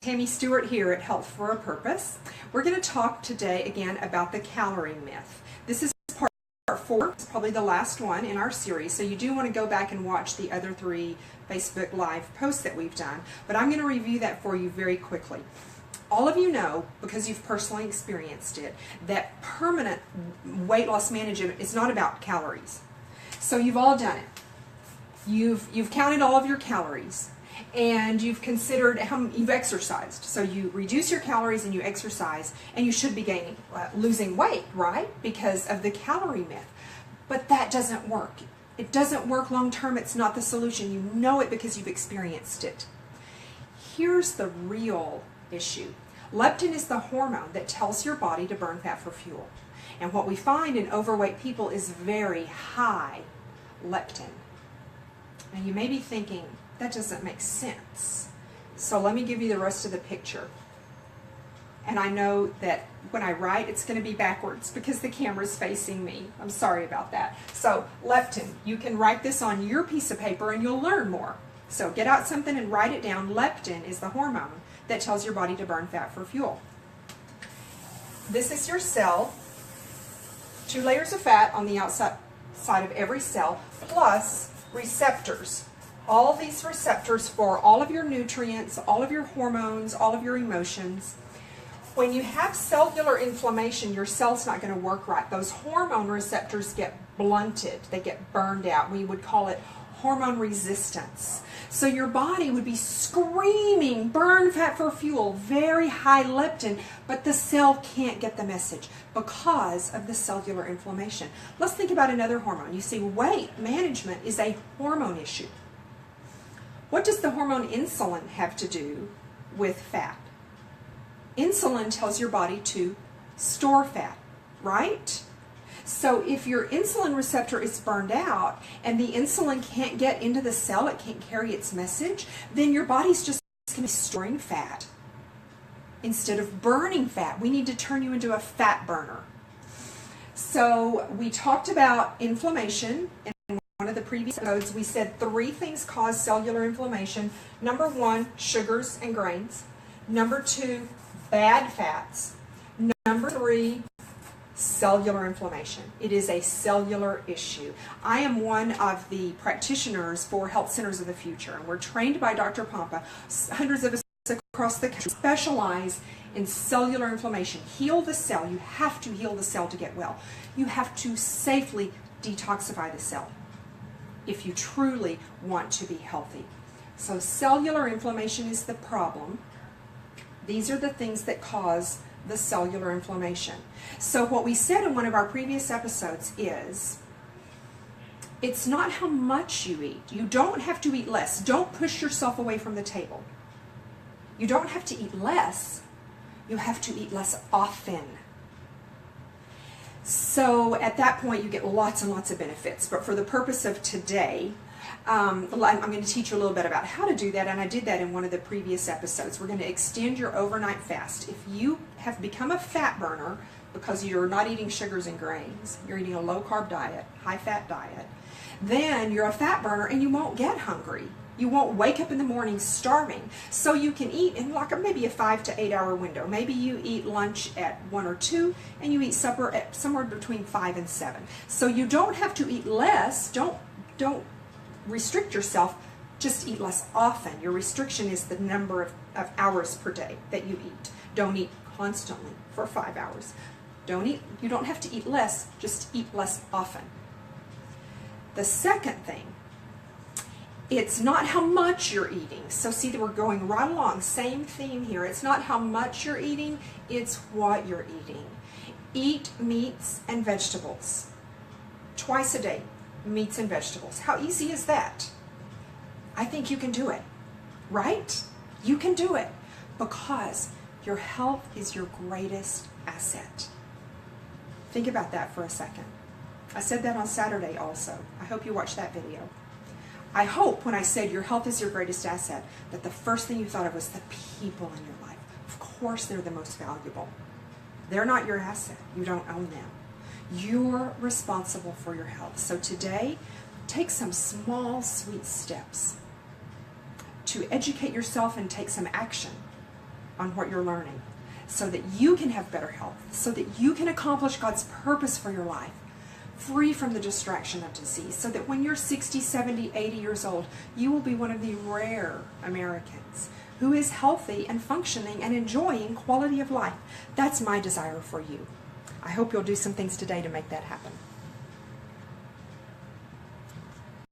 Tammy Stewart here at Health for a Purpose. We're going to talk today again about the calorie myth. This is part 4, it's probably the last one in our series, so you do want to go back and watch the other 3 Facebook Live posts that we've done, but I'm going to review that for you very quickly. All of you know, because you've personally experienced it, that permanent weight loss management is not about calories. So you've all done it. You've counted all of your calories. And you've considered you've exercised. So you reduce your calories and you exercise, and you should be losing weight, right? Because of the calorie myth. But that doesn't work. It doesn't work long term. It's not the solution. You know it because you've experienced it. Here's the real issue. Leptin is the hormone that tells your body to burn fat for fuel. And what we find in overweight people is very high leptin. Now you may be thinking, that doesn't make sense. So let me give you the rest of the picture. And I know that when I write, it's going to be backwards because the camera's facing me. I'm sorry about that. So leptin, you can write this on your piece of paper and you'll learn more. So get out something and write it down. Leptin is the hormone that tells your body to burn fat for fuel. This is your cell. 2 layers of fat on the outside of every cell, plus receptors. All of these receptors for all of your nutrients, all of your hormones, all of your emotions. When you have cellular inflammation, your cell's not going to work right. Those hormone receptors get blunted. They get burned out. We would call it hormone resistance. So your body would be screaming, burn fat for fuel, very high leptin, but the cell can't get the message because of the cellular inflammation. Let's think about another hormone. You see, weight management is a hormone issue. What does the hormone insulin have to do with fat? Insulin tells your body to store fat, right? So if your insulin receptor is burned out and the insulin can't get into the cell, it can't carry its message, then your body's just going to be storing fat instead of burning fat. We need to turn you into a fat burner. So we talked about inflammation. One of the previous episodes, we said 3 things cause cellular inflammation. Number 1, sugars and grains. Number 2, bad fats. Number 3, cellular inflammation. It is a cellular issue. I am one of the practitioners for Health Centers of the Future, and we're trained by Dr. Pompa. Hundreds of us across the country specialize in cellular inflammation. Heal the cell. You have to heal the cell to get well. You have to safely detoxify the cell if you truly want to be healthy. So cellular inflammation is the problem. These are the things that cause the cellular inflammation. So what we said in one of our previous episodes is, it's not how much you eat. You don't have to eat less. Don't push yourself away from the table. You don't have to eat less. You have to eat less often. So at that point, you get lots and lots of benefits. But for the purpose of today, I'm going to teach you a little bit about how to do that, and I did that in one of the previous episodes. We're going to extend your overnight fast. If you have become a fat burner because you're not eating sugars and grains, you're eating a low-carb diet, high-fat diet, then you're a fat burner and you won't get hungry. You won't wake up in the morning starving. So you can eat in like maybe a 5 to 8 hour window. Maybe you eat lunch at 1 or 2 and you eat supper at somewhere between 5 and 7. So you don't have to eat less. Don't restrict yourself. Just eat less often. Your restriction is the number of hours per day that you eat. Don't eat constantly for 5 hours. You don't have to eat less, just eat less often. The second thing, it's not how much you're eating. So see that we're going right along, same theme here. It's not how much you're eating, it's what you're eating. Eat meats and vegetables. Twice a day, meats and vegetables. How easy is that? I think you can do it, right? You can do it because your health is your greatest asset. Think about that for a second. I said that on Saturday also. I hope you watched that video. I hope when I said your health is your greatest asset, that the first thing you thought of was the people in your life. Of course they're the most valuable. They're not your asset. You don't own them. You're responsible for your health. So today, take some small, sweet steps to educate yourself and take some action on what you're learning so that you can have better health, so that you can accomplish God's purpose for your life, free from the distraction of disease, so that when you're 60, 70, 80 years old, you will be one of the rare Americans who is healthy and functioning and enjoying quality of life. That's my desire for you. I hope you'll do some things today to make that happen.